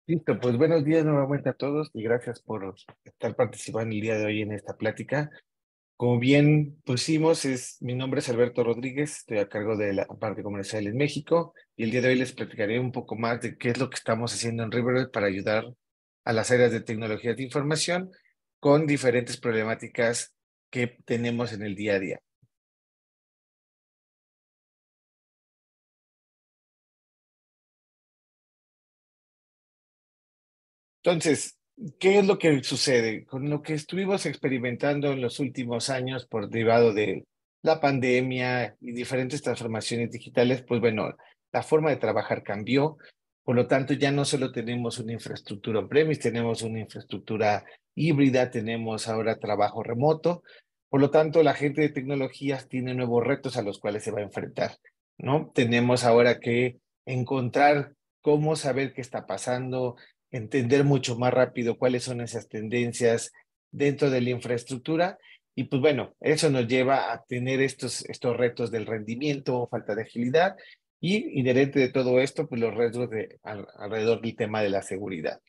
Listo, pues buenos días nuevamente a todos y gracias por estar participando el día de hoy en esta plática. Como bien pusimos, mi nombre es Alberto Rodríguez, estoy a cargo de la parte comercial en México y el día de hoy les platicaré un poco más de qué es lo que estamos haciendo en Riverbed para ayudar a las áreas de tecnología de información con diferentes problemáticas que tenemos en el día a día. Entonces, ¿qué es lo que sucede? Con lo que estuvimos experimentando en los últimos años por derivado de la pandemia y diferentes transformaciones digitales, pues bueno, la forma de trabajar cambió. Por lo tanto, ya no solo tenemos una infraestructura on-premise, tenemos una infraestructura híbrida, tenemos ahora trabajo remoto. Por lo tanto, la gente de tecnologías tiene nuevos retos a los cuales se va a enfrentar, ¿no? Tenemos ahora que encontrar cómo saber qué está pasando, entender mucho más rápido cuáles son esas tendencias dentro de la infraestructura. Y pues bueno, eso nos lleva a tener estos retos del rendimiento, falta de agilidad y inherente de todo esto, pues los riesgos alrededor del tema de la seguridad.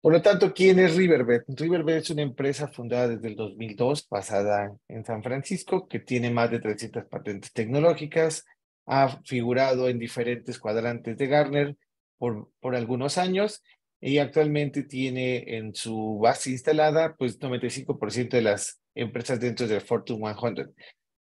Por lo tanto, ¿quién es Riverbed? Riverbed es una empresa fundada desde el 2002, basada en San Francisco, que tiene más de 300 patentes tecnológicas, ha figurado en diferentes cuadrantes de Gartner por algunos años y actualmente tiene en su base instalada pues 95% de las empresas dentro del Fortune 100.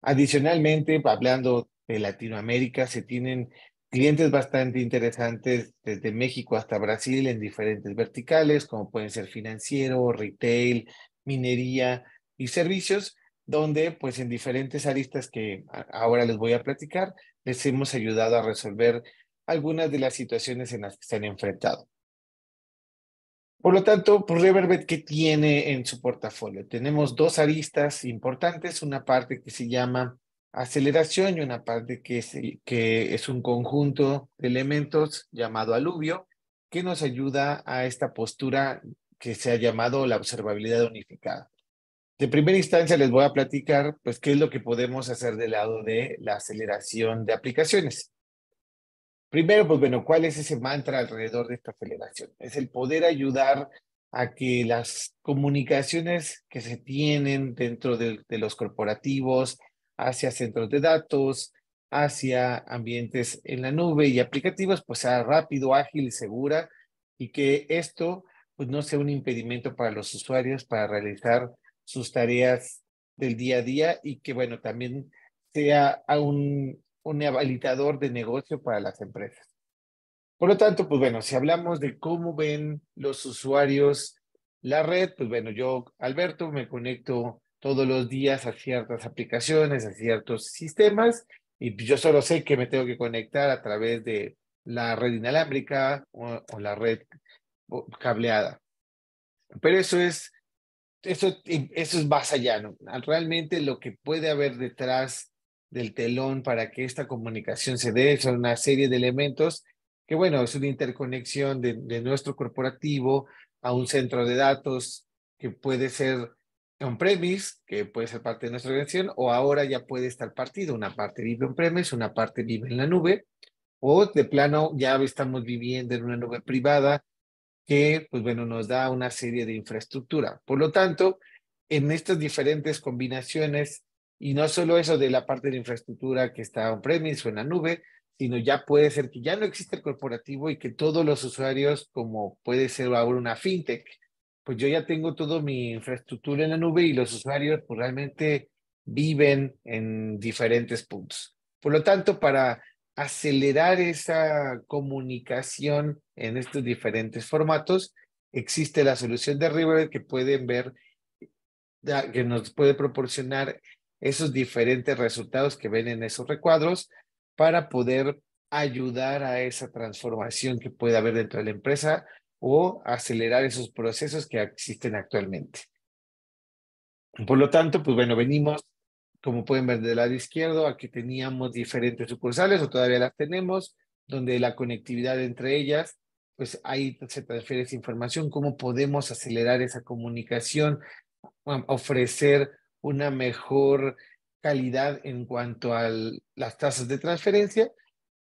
Adicionalmente, hablando de Latinoamérica, se tienen clientes bastante interesantes desde México hasta Brasil en diferentes verticales, como pueden ser financiero, retail, minería y servicios, donde pues en diferentes aristas que ahora les voy a platicar, les hemos ayudado a resolver algunas de las situaciones en las que se han enfrentado. Por lo tanto, pues Riverbed, ¿qué tiene en su portafolio? Tenemos dos aristas importantes, una parte que se llama aceleración y una parte que es un conjunto de elementos llamado aluvio, que nos ayuda a esta postura que se ha llamado la observabilidad unificada. De primera instancia les voy a platicar, pues, qué es lo que podemos hacer del lado de la aceleración de aplicaciones. Primero, pues bueno, ¿cuál es ese mantra alrededor de esta aceleración? Es el poder ayudar a que las comunicaciones que se tienen dentro de los corporativos, hacia centros de datos, hacia ambientes en la nube y aplicativos, pues sea rápido, ágil y segura, y que esto pues no sea un impedimento para los usuarios para realizar sus tareas del día a día y que bueno, también sea un habilitador de negocio para las empresas. Por lo tanto, pues bueno, si hablamos de cómo ven los usuarios la red, pues bueno, yo, Alberto, me conecto todos los días a ciertas aplicaciones, a ciertos sistemas, y pues yo solo sé que me tengo que conectar a través de la red inalámbrica o la red cableada. Pero eso es más allá, ¿no? Realmente lo que puede haber detrás del telón para que esta comunicación se dé son una serie de elementos que, bueno, es una interconexión de nuestro corporativo a un centro de datos que puede ser on-premise, que puede ser parte de nuestra organización, o ahora ya puede estar partido. Una parte vive on-premise, una parte vive en la nube, o de plano ya estamos viviendo en una nube privada que, pues bueno, nos da una serie de infraestructura. Por lo tanto, en estas diferentes combinaciones, y no solo eso de la parte de infraestructura que está on-premise o en la nube, sino ya puede ser que ya no existe el corporativo y que todos los usuarios, como puede ser ahora una fintech, pues yo ya tengo toda mi infraestructura en la nube y los usuarios pues realmente viven en diferentes puntos. Por lo tanto, para acelerar esa comunicación en estos diferentes formatos, existe la solución de River que pueden ver, que nos puede proporcionar esos diferentes resultados que ven en esos recuadros para poder ayudar a esa transformación que puede haber dentro de la empresa o acelerar esos procesos que existen actualmente. Por lo tanto, pues bueno, venimos, como pueden ver del lado izquierdo, aquí teníamos diferentes sucursales o todavía las tenemos, donde la conectividad entre ellas, pues ahí se transfiere esa información, cómo podemos acelerar esa comunicación, ofrecer una mejor calidad en cuanto a las tasas de transferencia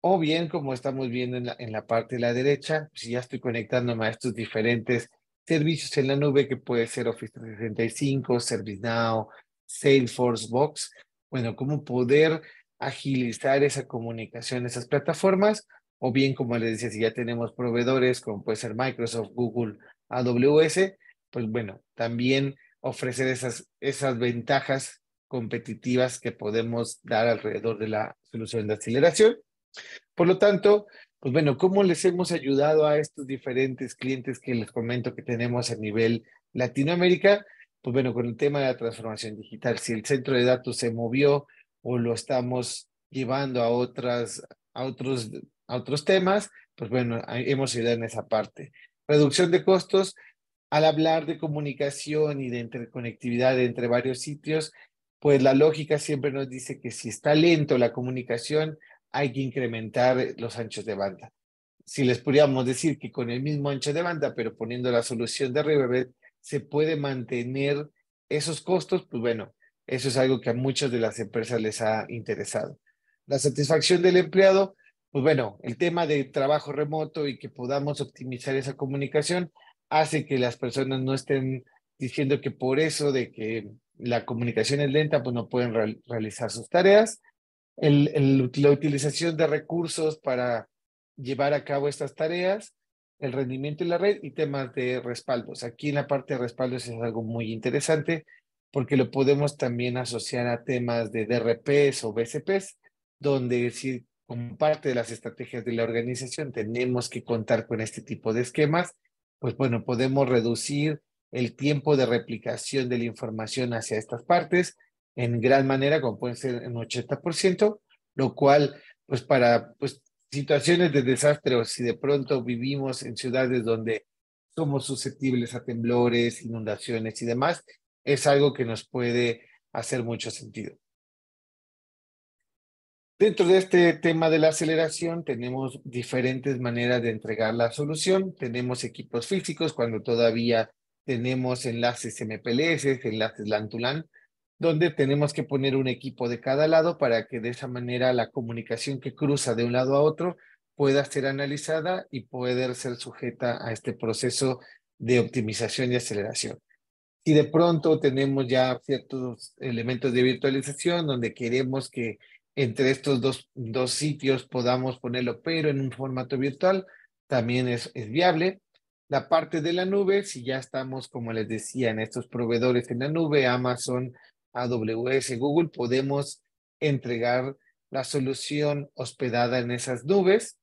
O bien, como estamos viendo en la parte de la derecha, si ya estoy conectándome a estos diferentes servicios en la nube, que puede ser Office 365, ServiceNow, Salesforce, Box, bueno, cómo poder agilizar esa comunicación, esas plataformas, o bien, como les decía, si ya tenemos proveedores, como puede ser Microsoft, Google, AWS, pues bueno, también ofrecer esas ventajas competitivas que podemos dar alrededor de la solución de aceleración. Por lo tanto, pues bueno, ¿cómo les hemos ayudado a estos diferentes clientes que les comento que tenemos a nivel Latinoamérica? Pues bueno, con el tema de la transformación digital, si el centro de datos se movió o lo estamos llevando a otros temas, pues bueno, hemos ayudado en esa parte. Reducción de costos, al hablar de comunicación y de interconectividad entre varios sitios, pues la lógica siempre nos dice que si está lento la comunicación, hay que incrementar los anchos de banda. Si les pudiéramos decir que con el mismo ancho de banda, pero poniendo la solución de Riverbed, se puede mantener esos costos, pues bueno, eso es algo que a muchas de las empresas les ha interesado. La satisfacción del empleado, pues bueno, el tema de trabajo remoto y que podamos optimizar esa comunicación hace que las personas no estén diciendo que por eso de que la comunicación es lenta, pues no pueden realizar sus tareas. La utilización de recursos para llevar a cabo estas tareas, el rendimiento en la red y temas de respaldos. Aquí en la parte de respaldos es algo muy interesante porque lo podemos también asociar a temas de DRPs o BCPs, donde si como parte de las estrategias de la organización tenemos que contar con este tipo de esquemas, pues bueno, podemos reducir el tiempo de replicación de la información hacia estas partes en gran manera, como pueden ser en 80%, lo cual, pues para situaciones de desastre o si de pronto vivimos en ciudades donde somos susceptibles a temblores, inundaciones y demás, es algo que nos puede hacer mucho sentido. Dentro de este tema de la aceleración, tenemos diferentes maneras de entregar la solución. Tenemos equipos físicos cuando todavía tenemos enlaces MPLS, enlaces LAN to LAN, donde tenemos que poner un equipo de cada lado para que de esa manera la comunicación que cruza de un lado a otro pueda ser analizada y poder ser sujeta a este proceso de optimización y aceleración. Si de pronto tenemos ya ciertos elementos de virtualización donde queremos que entre estos dos sitios podamos ponerlo, pero en un formato virtual, también es viable. La parte de la nube, si ya estamos, como les decía, en estos proveedores en la nube, Amazon, AWS, Google, podemos entregar la solución hospedada en esas nubes.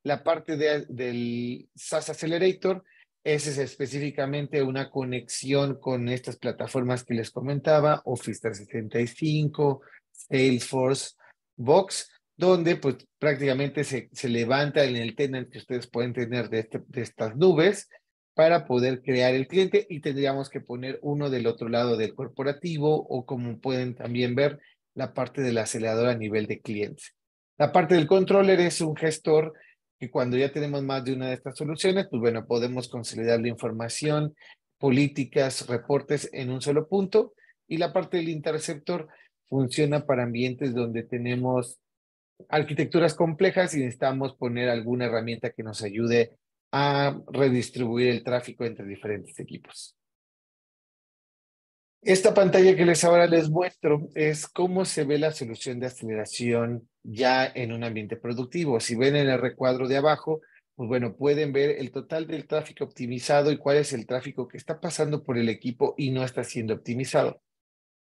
La parte del SaaS Accelerator, ese es específicamente una conexión con estas plataformas que les comentaba, Office 365, Salesforce, Box, donde pues prácticamente se levanta en el tenant que ustedes pueden tener de estas nubes para poder crear el cliente y tendríamos que poner uno del otro lado del corporativo o como pueden también ver la parte del acelerador a nivel de clientes. La parte del controller es un gestor que cuando ya tenemos más de una de estas soluciones, pues bueno, podemos consolidar la información, políticas, reportes en un solo punto. Y la parte del interceptor funciona para ambientes donde tenemos arquitecturas complejas y necesitamos poner alguna herramienta que nos ayude a redistribuir el tráfico entre diferentes equipos. Esta pantalla que ahora les muestro es cómo se ve la solución de aceleración ya en un ambiente productivo. Si ven en el recuadro de abajo, pues bueno, pueden ver el total del tráfico optimizado y cuál es el tráfico que está pasando por el equipo y no está siendo optimizado.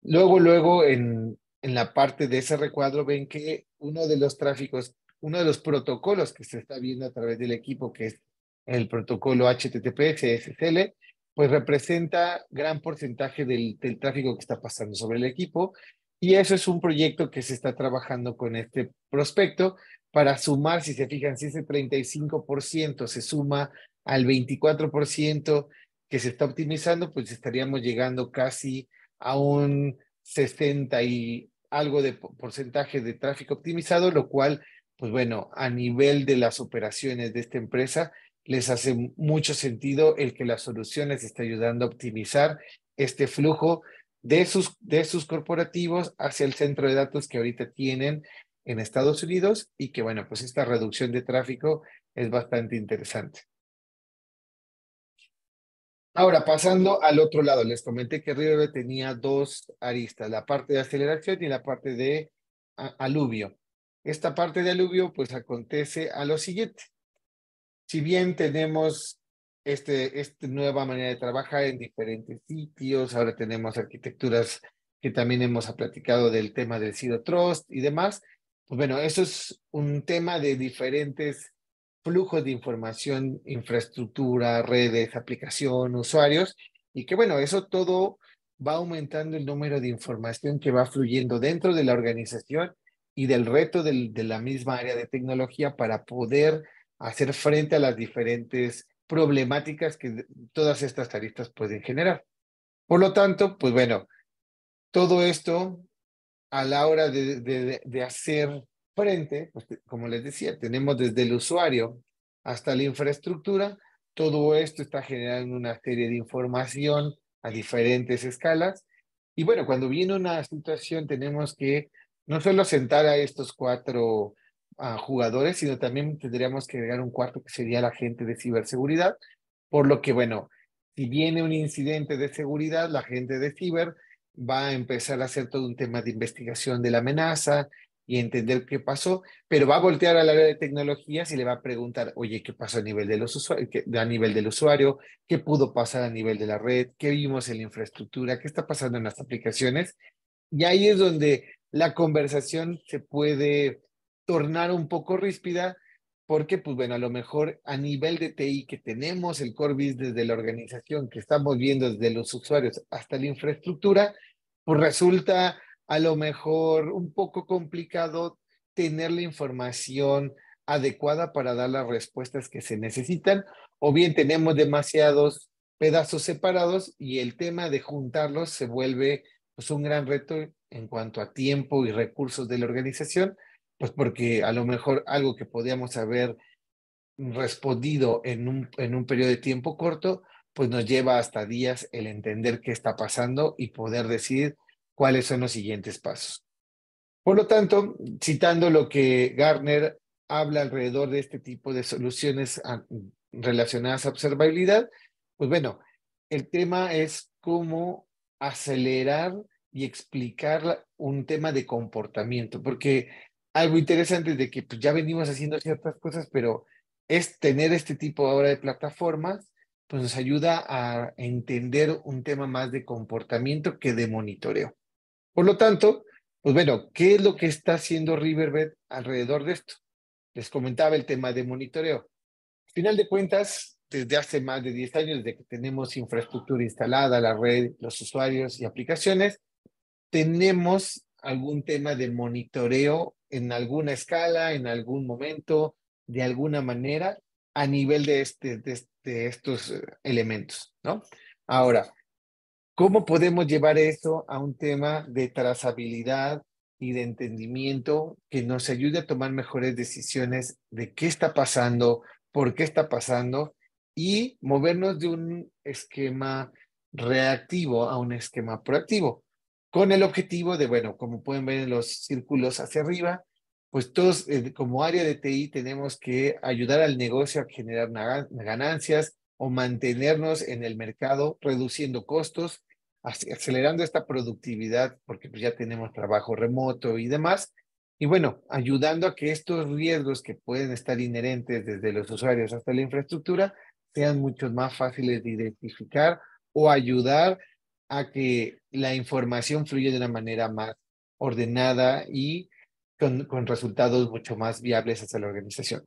Luego en la parte de ese recuadro ven que uno de los tráficos, uno de los protocolos que se está viendo a través del equipo, que es el protocolo HTTPS SSL, pues representa gran porcentaje del tráfico que está pasando sobre el equipo. Y eso es un proyecto que se está trabajando con este prospecto para sumar, si se fijan, si ese 35% se suma al 24% que se está optimizando, pues estaríamos llegando casi a un 60 y algo de porcentaje de tráfico optimizado, lo cual, pues bueno, a nivel de las operaciones de esta empresa, les hace mucho sentido el que las soluciones estén ayudando a optimizar este flujo de sus corporativos hacia el centro de datos que ahorita tienen en Estados Unidos y que, bueno, pues esta reducción de tráfico es bastante interesante. Ahora, pasando al otro lado, les comenté que River tenía dos aristas, la parte de aceleración y la parte de aluvio. Esta parte de aluvio, pues acontece a lo siguiente. Si bien tenemos esta nueva manera de trabajar en diferentes sitios, ahora tenemos arquitecturas que también hemos platicado del tema del Zero Trust y demás, pues bueno, eso es un tema de diferentes flujos de información, infraestructura, redes, aplicación, usuarios, y que bueno, eso todo va aumentando el número de información que va fluyendo dentro de la organización y del reto de la misma área de tecnología para poder hacer frente a las diferentes problemáticas que todas estas aristas pueden generar. Por lo tanto, pues bueno, todo esto a la hora de hacer frente, pues, como les decía, tenemos desde el usuario hasta la infraestructura, todo esto está generando una serie de información a diferentes escalas. Y bueno, cuando viene una situación, tenemos que no solo sentar a estos cuatro jugadores, sino también tendríamos que agregar un cuarto que sería la gente de ciberseguridad, por lo que, bueno, si viene un incidente de seguridad, la gente de ciber va a empezar a hacer todo un tema de investigación de la amenaza y entender qué pasó, pero va a voltear al área de tecnologías y le va a preguntar, oye, ¿qué pasó a nivel de los usuarios, a nivel del usuario? ¿Qué pudo pasar a nivel de la red? ¿Qué vimos en la infraestructura? ¿Qué está pasando en las aplicaciones? Y ahí es donde la conversación se puede tornar un poco ríspida, porque, pues bueno, a lo mejor a nivel de TI que tenemos el core business de la organización, que estamos viendo desde los usuarios hasta la infraestructura, pues resulta a lo mejor un poco complicado tener la información adecuada para dar las respuestas que se necesitan, o bien tenemos demasiados pedazos separados y el tema de juntarlos se vuelve pues un gran reto en cuanto a tiempo y recursos de la organización, pues porque a lo mejor algo que podíamos haber respondido en un periodo de tiempo corto, pues nos lleva hasta días el entender qué está pasando y poder decir cuáles son los siguientes pasos. Por lo tanto, citando lo que Gartner habla alrededor de este tipo de soluciones relacionadas a observabilidad, pues bueno, el tema es cómo acelerar y explicar un tema de comportamiento, porque algo interesante es de que pues, ya venimos haciendo ciertas cosas, pero es tener este tipo ahora de plataformas, pues nos ayuda a entender un tema más de comportamiento que de monitoreo. Por lo tanto, pues bueno, ¿qué es lo que está haciendo Riverbed alrededor de esto? Les comentaba el tema de monitoreo. Al final de cuentas, desde hace más de 10 años, desde que tenemos infraestructura instalada, la red, los usuarios y aplicaciones, tenemos algún tema de monitoreo en alguna escala, en algún momento, de alguna manera, a nivel de estos elementos, ¿no? Ahora, ¿cómo podemos llevar eso a un tema de trazabilidad y de entendimiento que nos ayude a tomar mejores decisiones de qué está pasando, por qué está pasando y movernos de un esquema reactivo a un esquema proactivo? Con el objetivo de, bueno, como pueden ver en los círculos hacia arriba, pues todos como área de TI tenemos que ayudar al negocio a generar ganancias o mantenernos en el mercado, reduciendo costos, acelerando esta productividad, porque pues ya tenemos trabajo remoto y demás, y bueno, ayudando a que estos riesgos que pueden estar inherentes desde los usuarios hasta la infraestructura sean mucho más fáciles de identificar o ayudar a que la información fluya de una manera más ordenada y con resultados mucho más viables hacia la organización.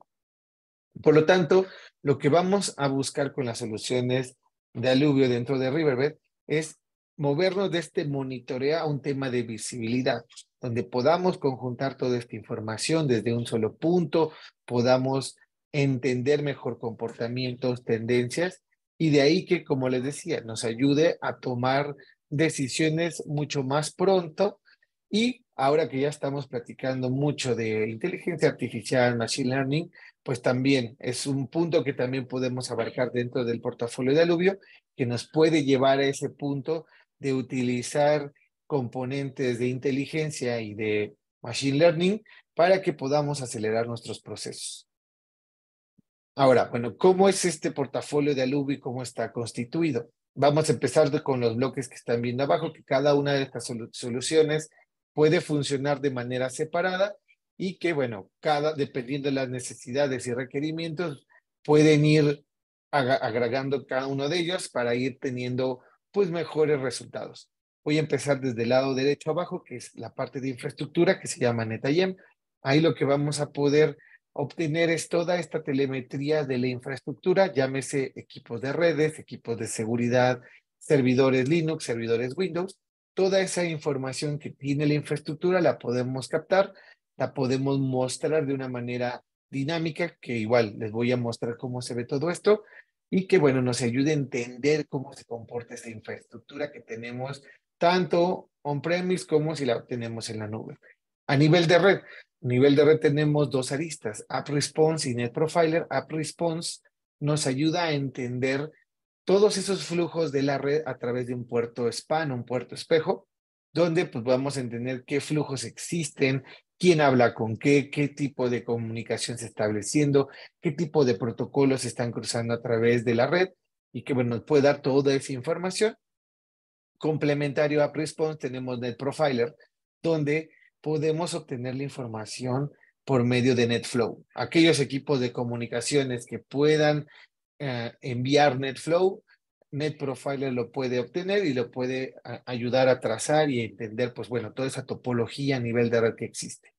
Por lo tanto, lo que vamos a buscar con las soluciones de aluvio dentro de Riverbed es movernos de este monitoreo a un tema de visibilidad, donde podamos conjuntar toda esta información desde un solo punto, podamos entender mejor comportamientos, tendencias, y de ahí que, como les decía, nos ayude a tomar decisiones mucho más pronto. Y ahora que ya estamos platicando mucho de inteligencia artificial, machine learning, pues también es un punto que también podemos abarcar dentro del portafolio de aluvio, que nos puede llevar a ese punto de utilizar componentes de inteligencia y de machine learning para que podamos acelerar nuestros procesos. Ahora, bueno, ¿cómo es este portafolio de Alubio y cómo está constituido? Vamos a empezar con los bloques que están viendo abajo, que cada una de estas soluciones puede funcionar de manera separada y que, bueno, dependiendo de las necesidades y requerimientos, pueden ir agregando cada uno de ellos para ir teniendo, pues, mejores resultados. Voy a empezar desde el lado derecho abajo, que es la parte de infraestructura, que se llama NetIM. Ahí lo que vamos a poder obtener es toda esta telemetría de la infraestructura, llámese equipos de redes, equipos de seguridad, servidores Linux, servidores Windows. Toda esa información que tiene la infraestructura la podemos captar, la podemos mostrar de una manera dinámica, que igual les voy a mostrar cómo se ve todo esto, y que, bueno, nos ayude a entender cómo se comporta esa infraestructura que tenemos tanto on-premise como si la tenemos en la nube. A nivel de red tenemos dos aristas, App Response y Net Profiler. App Response nos ayuda a entender todos esos flujos de la red a través de un puerto span, un puerto espejo, donde pues vamos a entender qué flujos existen, quién habla con qué tipo de comunicación se está estableciendo, qué tipo de protocolos se están cruzando a través de la red y que bueno, nos puede dar toda esa información. Complementario a App Response tenemos Net Profiler, donde podemos obtener la información por medio de NetFlow. Aquellos equipos de comunicaciones que puedan enviar NetFlow, NetProfiler lo puede obtener y lo puede ayudar a trazar y entender, pues bueno, toda esa topología a nivel de red que existe.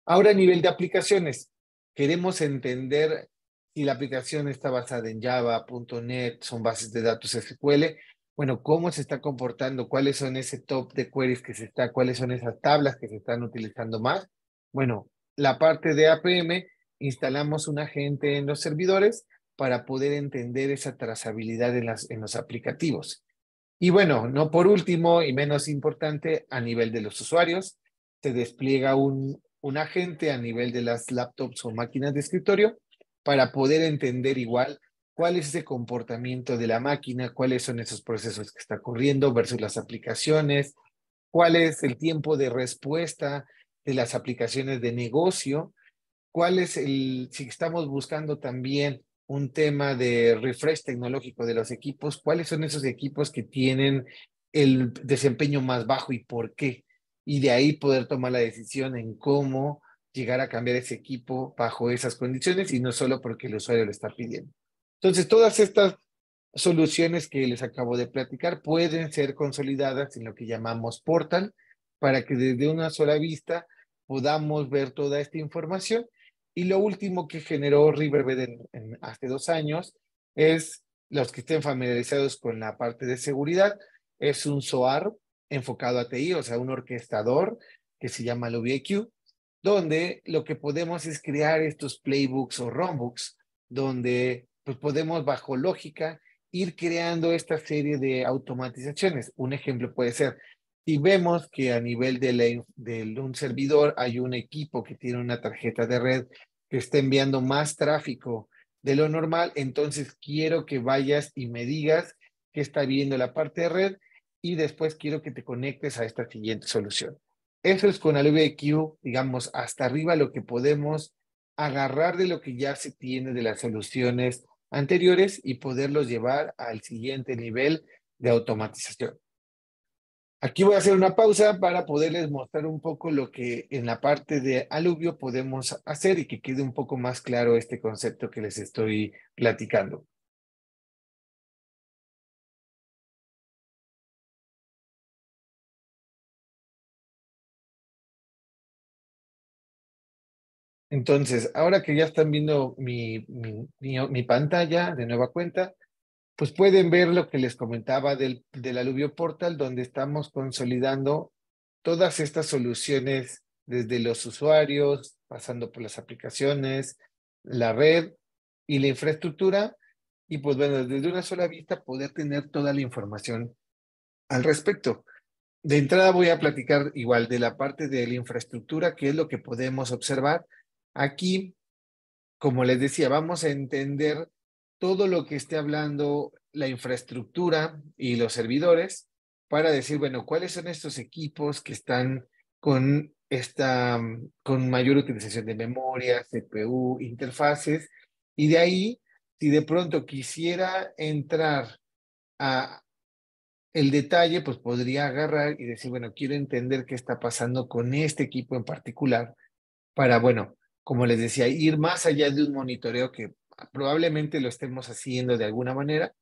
Ahora a nivel de aplicaciones, queremos entender si la aplicación está basada en Java, .NET, son bases de datos SQL, bueno, cómo se está comportando, cuáles son ese top de queries cuáles son esas tablas que se están utilizando más. Bueno, la parte de APM, instalamos un agente en los servidores para poder entender esa trazabilidad en los aplicativos. Y bueno, no por último y menos importante, a nivel de los usuarios, se despliega un agente a nivel de las laptops o máquinas de escritorio para poder entender igual cuál es ese comportamiento de la máquina, cuáles son esos procesos que está ocurriendo versus las aplicaciones, cuál es el tiempo de respuesta de las aplicaciones de negocio, cuál es si estamos buscando también un tema de refresh tecnológico de los equipos, cuáles son esos equipos que tienen el desempeño más bajo y por qué. Y de ahí poder tomar la decisión en cómo llegar a cambiar ese equipo bajo esas condiciones y no solo porque el usuario lo está pidiendo. Entonces, todas estas soluciones que les acabo de platicar pueden ser consolidadas en lo que llamamos portal para que desde una sola vista podamos ver toda esta información. Y lo último que generó Riverbed hace 2 años es, los que estén familiarizados con la parte de seguridad, es un SOAR enfocado a TI, o sea, un orquestador que se llama LobiIQ, donde lo que podemos es crear estos playbooks o runbooks, donde pues, podemos bajo lógica ir creando esta serie de automatizaciones. Un ejemplo puede ser, si vemos que a nivel de un servidor hay un equipo que tiene una tarjeta de red que está enviando más tráfico de lo normal, entonces quiero que vayas y me digas que está viendo la parte de red y después quiero que te conectes a esta siguiente solución. Eso es con Alubia IQ, digamos, hasta arriba lo que podemos agarrar de lo que ya se tiene de las soluciones anteriores y poderlos llevar al siguiente nivel de automatización. Aquí voy a hacer una pausa para poderles mostrar un poco lo que en la parte de Alubio podemos hacer y que quede un poco más claro este concepto que les estoy platicando. Entonces, ahora que ya están viendo mi pantalla de nueva cuenta, pues pueden ver lo que les comentaba del Aluvio Portal, donde estamos consolidando todas estas soluciones desde los usuarios, pasando por las aplicaciones, la red y la infraestructura. Y pues bueno, desde una sola vista poder tener toda la información al respecto. De entrada voy a platicar igual de la parte de la infraestructura, que es lo que podemos observar. Aquí, como les decía, vamos a entender todo lo que esté hablando la infraestructura y los servidores para decir, bueno, ¿cuáles son estos equipos que están con está con mayor utilización de memoria, CPU, interfaces, y de ahí, si de pronto quisiera entrar a el detalle, pues podría agarrar y decir, bueno, quiero entender qué está pasando con este equipo en particular para, bueno, como les decía, ir más allá de un monitoreo que probablemente lo estemos haciendo de alguna manera,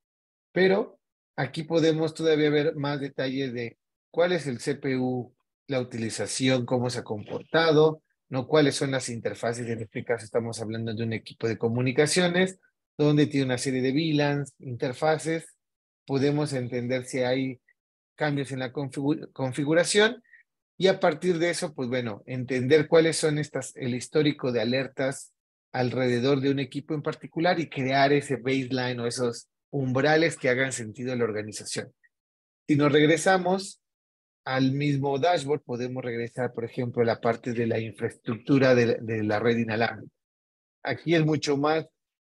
pero aquí podemos todavía ver más detalles de cuál es el CPU, la utilización, cómo se ha comportado, ¿no? Cuáles son las interfaces. En este caso estamos hablando de un equipo de comunicaciones, donde tiene una serie de VLANs, interfaces. Podemos entender si hay cambios en la configuración y a partir de eso, pues bueno, entender cuáles son el histórico de alertas alrededor de un equipo en particular y crear ese baseline o esos umbrales que hagan sentido en la organización. Si nos regresamos al mismo dashboard, podemos regresar, por ejemplo, a la parte de la infraestructura de la red inalámbrica. Aquí es mucho más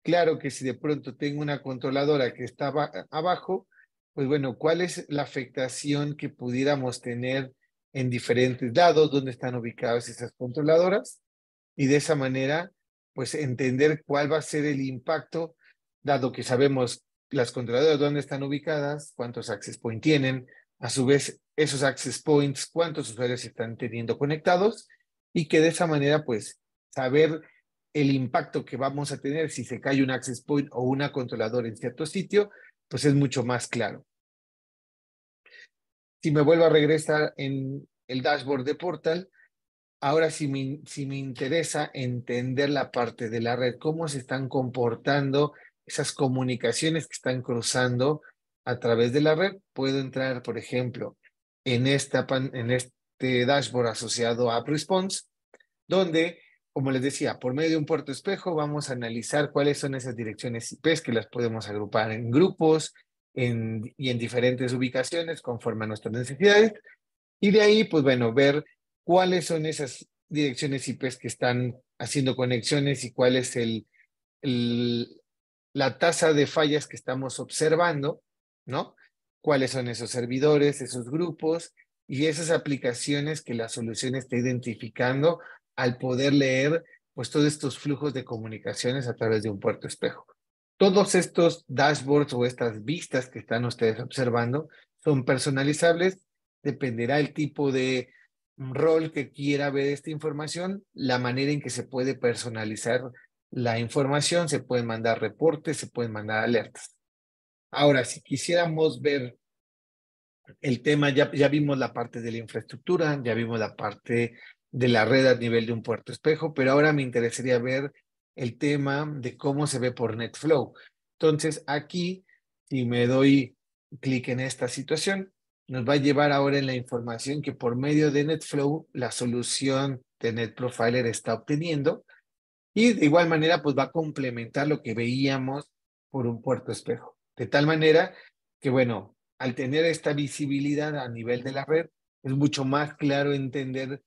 claro que si de pronto tengo una controladora que está abajo, pues bueno, ¿cuál es la afectación que pudiéramos tener en diferentes lados, dónde están ubicadas esas controladoras? Y de esa manera, pues entender cuál va a ser el impacto, dado que sabemos las controladoras dónde están ubicadas, cuántos access points tienen, a su vez esos access points, cuántos usuarios están teniendo conectados, y que de esa manera, pues, saber el impacto que vamos a tener si se cae un access point o una controladora en cierto sitio, pues es mucho más claro. Si me vuelvo a regresar en el dashboard de Portal, ahora si me interesa entender la parte de la red, cómo se están comportando esas comunicaciones que están cruzando a través de la red, puedo entrar, por ejemplo, en este dashboard asociado a App Response, donde, como les decía, por medio de un puerto espejo vamos a analizar cuáles son esas direcciones IPs que las podemos agrupar en grupos y en diferentes ubicaciones conforme a nuestras necesidades. Y de ahí, pues bueno, ver cuáles son esas direcciones IPs que están haciendo conexiones y cuál es el, la tasa de fallas que estamos observando, ¿no? Cuáles son esos servidores, esos grupos y esas aplicaciones que la solución está identificando al poder leer, pues, todos estos flujos de comunicaciones a través de un puerto espejo. Todos estos dashboards o estas vistas que están ustedes observando son personalizables, dependerá el tipo de rol que quiera ver esta información, la manera en que se puede personalizar la información, se pueden mandar reportes, se pueden mandar alertas. Ahora, si quisiéramos ver el tema, ya vimos la parte de la infraestructura, ya vimos la parte de la red a nivel de un puerto espejo, pero ahora me interesaría ver el tema de cómo se ve por NetFlow. Entonces, aquí, si me doy clic en esta situación, nos va a llevar ahora en la información que por medio de NetFlow, la solución de NetProfiler está obteniendo. Y de igual manera, pues va a complementar lo que veíamos por un puerto espejo. De tal manera que, bueno, al tener esta visibilidad a nivel de la red, es mucho más claro entender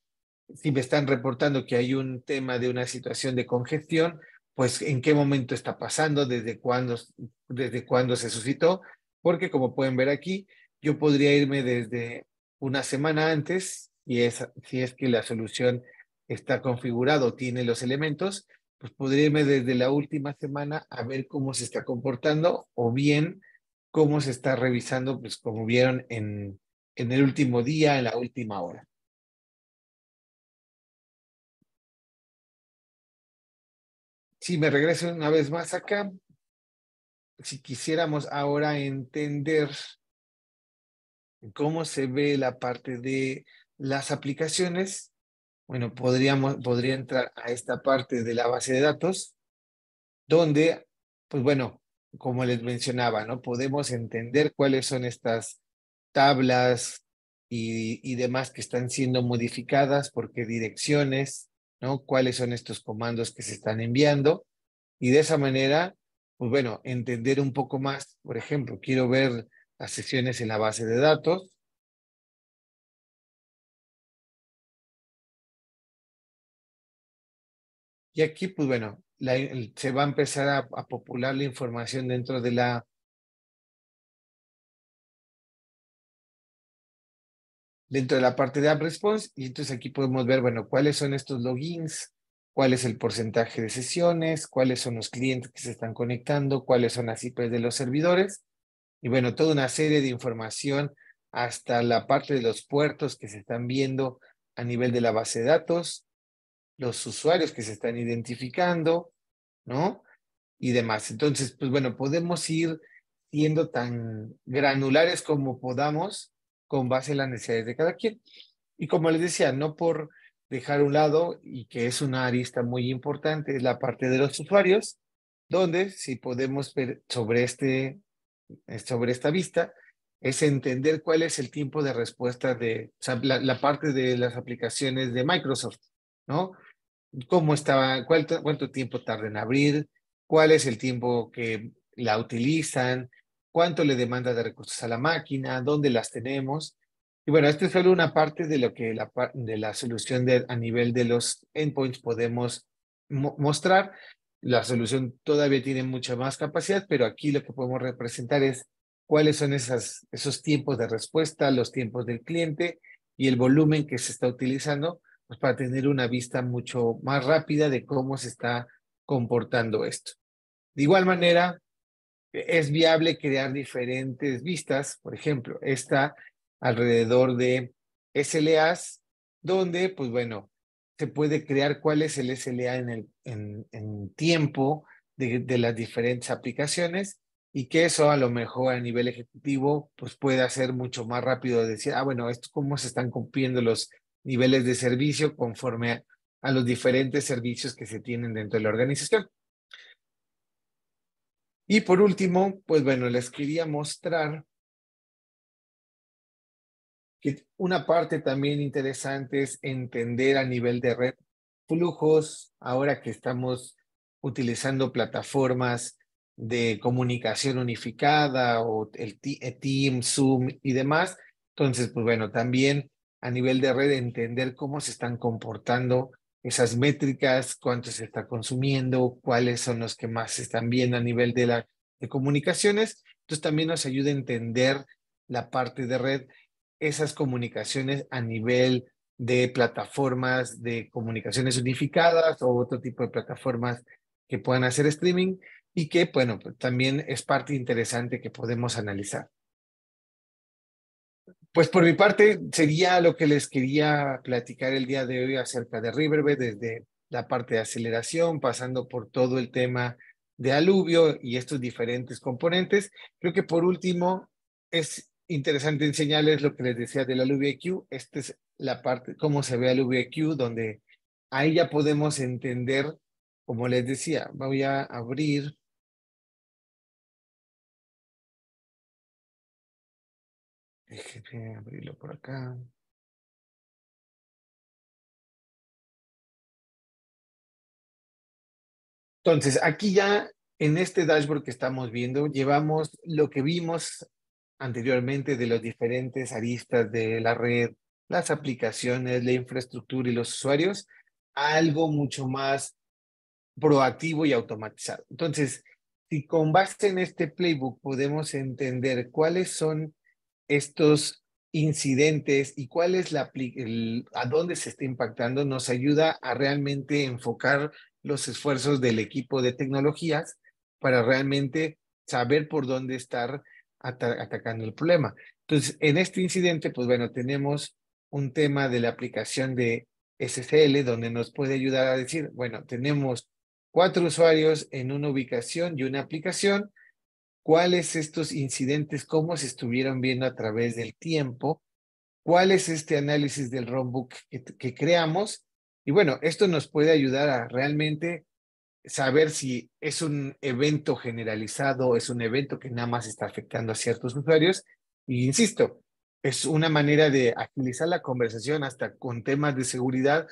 si me están reportando que hay un tema de una situación de congestión, pues en qué momento está pasando, desde cuándo se suscitó, porque como pueden ver aquí, yo podría irme desde una semana antes, si es que la solución está configurada o tiene los elementos, pues podría irme desde la última semana a ver cómo se está comportando o bien cómo se está revisando, pues como vieron en el último día, en la última hora. Si me regreso una vez más acá, si quisiéramos ahora entender cómo se ve la parte de las aplicaciones, bueno, podría entrar a esta parte de la base de datos, donde, pues bueno, como les mencionaba, ¿no? Podemos entender cuáles son estas tablas y demás que están siendo modificadas, por qué direcciones, ¿no? Cuáles son estos comandos que se están enviando. Y de esa manera, pues bueno, entender un poco más, por ejemplo, quiero ver las sesiones en la base de datos. Y aquí, pues bueno, se va a empezar a popular la información dentro de dentro de la parte de App Response, y entonces aquí podemos ver, bueno, cuáles son estos logins, cuál es el porcentaje de sesiones, cuáles son los clientes que se están conectando, cuáles son las IPs de los servidores, y bueno, toda una serie de información hasta la parte de los puertos que se están viendo a nivel de la base de datos, los usuarios que se están identificando, ¿no? Y demás. Entonces, pues bueno, podemos ir siendo tan granulares como podamos con base en las necesidades de cada quien. Y como les decía, no por dejar a un lado, y que es una arista muy importante, es la parte de los usuarios, donde si podemos ver sobre esta vista, es entender cuál es el tiempo de respuesta de, o sea, la parte de las aplicaciones de Microsoft, ¿no? Cómo estaba, cuánto tiempo tarda en abrir, cuál es el tiempo que la utilizan, cuánto le demanda de recursos a la máquina, dónde las tenemos. Y bueno, esto es solo una parte de lo que de la solución a nivel de los endpoints podemos mostrar. La solución todavía tiene mucha más capacidad, pero aquí lo que podemos representar es cuáles son esos tiempos de respuesta, los tiempos del cliente y el volumen que se está utilizando, pues para tener una vista mucho más rápida de cómo se está comportando esto. De igual manera, es viable crear diferentes vistas, por ejemplo, esta alrededor de SLAs, donde, pues bueno, se puede crear cuál es el SLA en tiempo de las diferentes aplicaciones, y que eso a lo mejor a nivel ejecutivo, pues puede hacer mucho más rápido decir, bueno, esto cómo se están cumpliendo los niveles de servicio conforme a los diferentes servicios que se tienen dentro de la organización. Y por último, pues bueno, les quería mostrar que una parte también interesante es entender a nivel de red flujos, ahora que estamos utilizando plataformas de comunicación unificada o el Teams, Zoom y demás. Entonces, pues bueno, también a nivel de red entender cómo se están comportando esas métricas, cuánto se está consumiendo, cuáles son los que más se están viendo a nivel de comunicaciones. Entonces también nos ayuda a entender la parte de red, esas comunicaciones a nivel de plataformas de comunicaciones unificadas o otro tipo de plataformas que puedan hacer streaming, y que, bueno, pues también es parte interesante que podemos analizar. Pues por mi parte sería lo que les quería platicar el día de hoy acerca de Riverbed, desde la parte de aceleración, pasando por todo el tema de aluvio y estos diferentes componentes. Creo que por último es interesante enseñarles lo que les decía del aluvio EQ. Esta es la parte, cómo se ve aluvio EQ, donde ahí ya podemos entender, como les decía, voy a abrir, déjenme abrirlo por acá. Entonces, aquí ya en este dashboard que estamos viendo, llevamos lo que vimos anteriormente de los diferentes aristas de la red, las aplicaciones, la infraestructura y los usuarios, a algo mucho más proactivo y automatizado. Entonces, si con base en este playbook podemos entender cuáles son estos incidentes y cuál es a dónde se está impactando, nos ayuda a realmente enfocar los esfuerzos del equipo de tecnologías para realmente saber por dónde estar atacando el problema. Entonces, en este incidente, pues bueno, tenemos un tema de la aplicación de SSL, donde nos puede ayudar a decir, bueno, tenemos 4 usuarios en una ubicación y una aplicación, cuáles estos incidentes, cómo se estuvieron viendo a través del tiempo, cuál es este análisis del runbook que creamos. Y bueno, esto nos puede ayudar a realmente saber si es un evento generalizado, es un evento que nada más está afectando a ciertos usuarios. Y insisto, es una manera de agilizar la conversación hasta con temas de seguridad,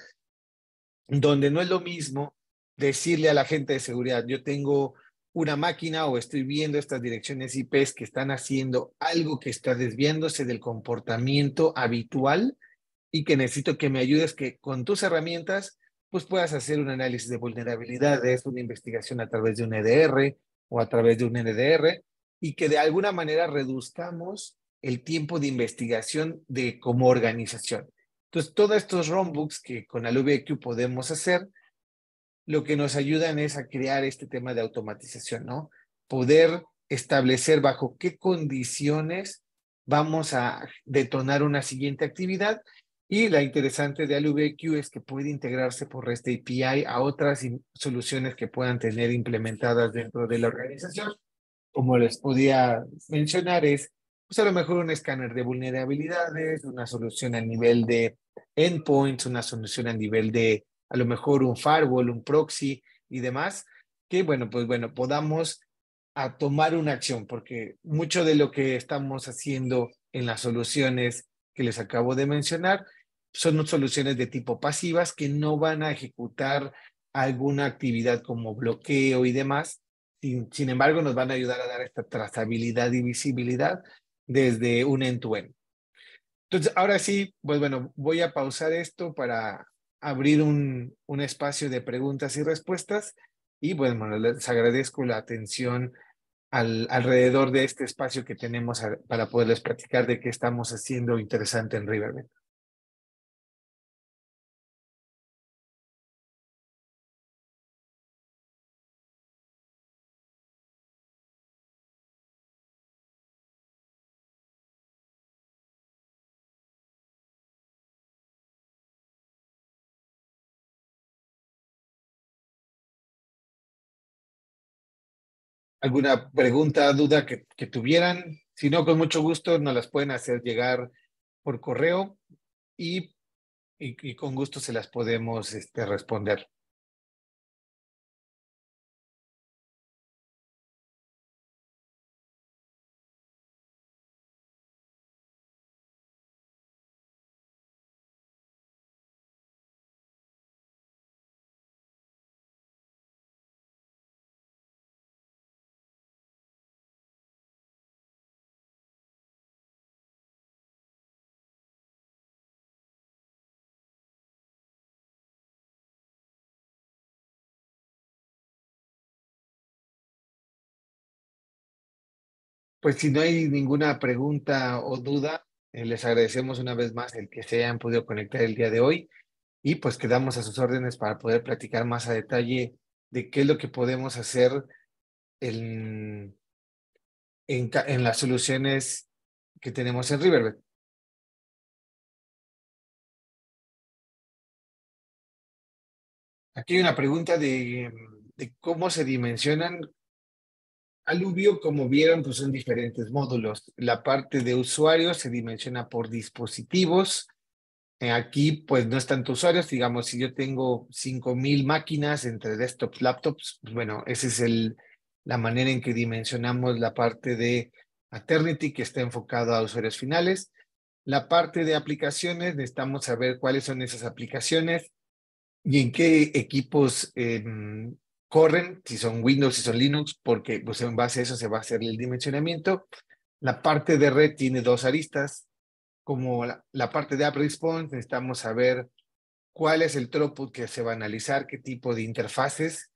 donde no es lo mismo decirle a la gente de seguridad, yo tengo una máquina o estoy viendo estas direcciones IPs que están haciendo algo que está desviándose del comportamiento habitual y que necesito que me ayudes, que con tus herramientas pues puedas hacer un análisis de vulnerabilidades, una investigación a través de un EDR o a través de un NDR, y que de alguna manera reduzcamos el tiempo de investigación de como organización. Entonces, todos estos runbooks que con AlubeIQ podemos hacer, lo que nos ayudan es a crear este tema de automatización, ¿no? Poder establecer bajo qué condiciones vamos a detonar una siguiente actividad. Y la interesante de AlubeIQ es que puede integrarse por REST API a otras soluciones que puedan tener implementadas dentro de la organización. Como les podía mencionar, es pues a lo mejor un escáner de vulnerabilidades, una solución a nivel de endpoints, una solución a nivel de a lo mejor un firewall, un proxy y demás, que bueno, pues bueno, podamos a tomar una acción, porque mucho de lo que estamos haciendo en las soluciones que les acabo de mencionar son soluciones de tipo pasivas que no van a ejecutar alguna actividad como bloqueo y demás. Sin embargo, nos van a ayudar a dar esta trazabilidad y visibilidad desde un end-to-end. Entonces, ahora sí, pues bueno, voy a pausar esto para abrir un espacio de preguntas y respuestas. Y bueno, les agradezco la atención alrededor de este espacio que tenemos para poderles platicar de qué estamos haciendo interesante en Riverbend. ¿Alguna pregunta, duda que tuvieran? Si no, con mucho gusto nos las pueden hacer llegar por correo y, y con gusto se las podemos responder. Pues si no hay ninguna pregunta o duda, les agradecemos una vez más el que se hayan podido conectar el día de hoy y pues quedamos a sus órdenes para poder platicar más a detalle de qué es lo que podemos hacer en, en las soluciones que tenemos en Riverbed. Aquí hay una pregunta de cómo se dimensionan. Aluvio, como vieron, pues son diferentes módulos. La parte de usuarios se dimensiona por dispositivos. Aquí, pues no es tanto usuarios, digamos, si yo tengo 5,000 máquinas entre desktops, laptops, pues bueno, esa es la manera en que dimensionamos la parte de Aternity, que está enfocado a usuarios finales. La parte de aplicaciones, necesitamos saber cuáles son esas aplicaciones y en qué equipos corren, si son Windows, si son Linux, porque pues en base a eso se va a hacer el dimensionamiento. La parte de red tiene dos aristas, como la parte de App Response, necesitamos saber cuál es el throughput que se va a analizar, qué tipo de interfaces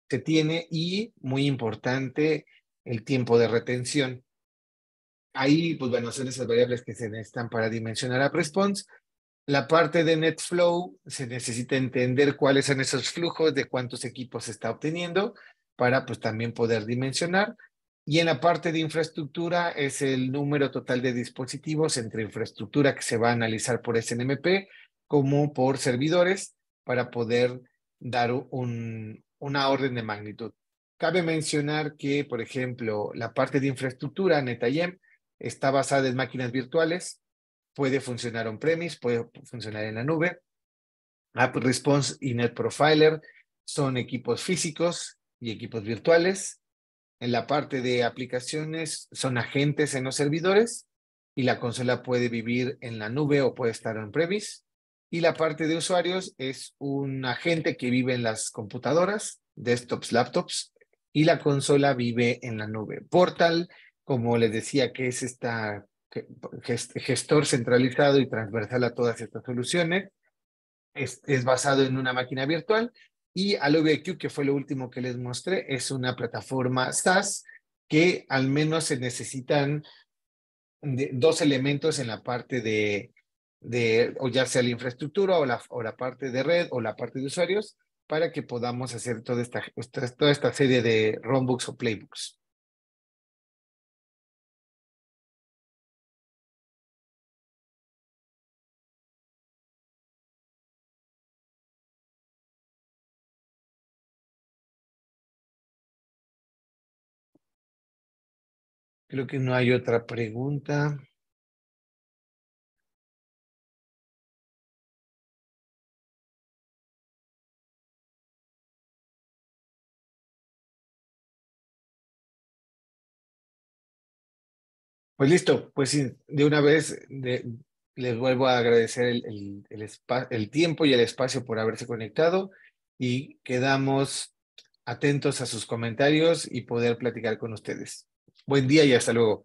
se tiene y, muy importante, el tiempo de retención. Ahí, pues bueno, son esas variables que se necesitan para dimensionar App Response. La parte de NetFlow se necesita entender cuáles son esos flujos de cuántos equipos se está obteniendo para pues también poder dimensionar. Y en la parte de infraestructura es el número total de dispositivos entre infraestructura que se va a analizar por SNMP como por servidores para poder dar una orden de magnitud. Cabe mencionar que, por ejemplo, la parte de infraestructura, NetIM, está basada en máquinas virtuales, puede funcionar on-premise, puede funcionar en la nube. App Response y NetProfiler son equipos físicos y equipos virtuales. En la parte de aplicaciones son agentes en los servidores y la consola puede vivir en la nube o puede estar on-premise. Y la parte de usuarios es un agente que vive en las computadoras, desktops, laptops, y la consola vive en la nube. Portal, como les decía, que es esta gestor centralizado y transversal a todas estas soluciones, es basado en una máquina virtual y AlubeIQ, que fue lo último que les mostré, es una plataforma SaaS que al menos se necesitan dos elementos en la parte o ya sea la infraestructura o la parte de red o la parte de usuarios, para que podamos hacer toda esta serie de runbooks o playbooks. Creo que no hay otra pregunta. Pues listo, pues sí, de una vez les vuelvo a agradecer el tiempo y el espacio por haberse conectado y quedamos atentos a sus comentarios y poder platicar con ustedes. Buen día y hasta luego.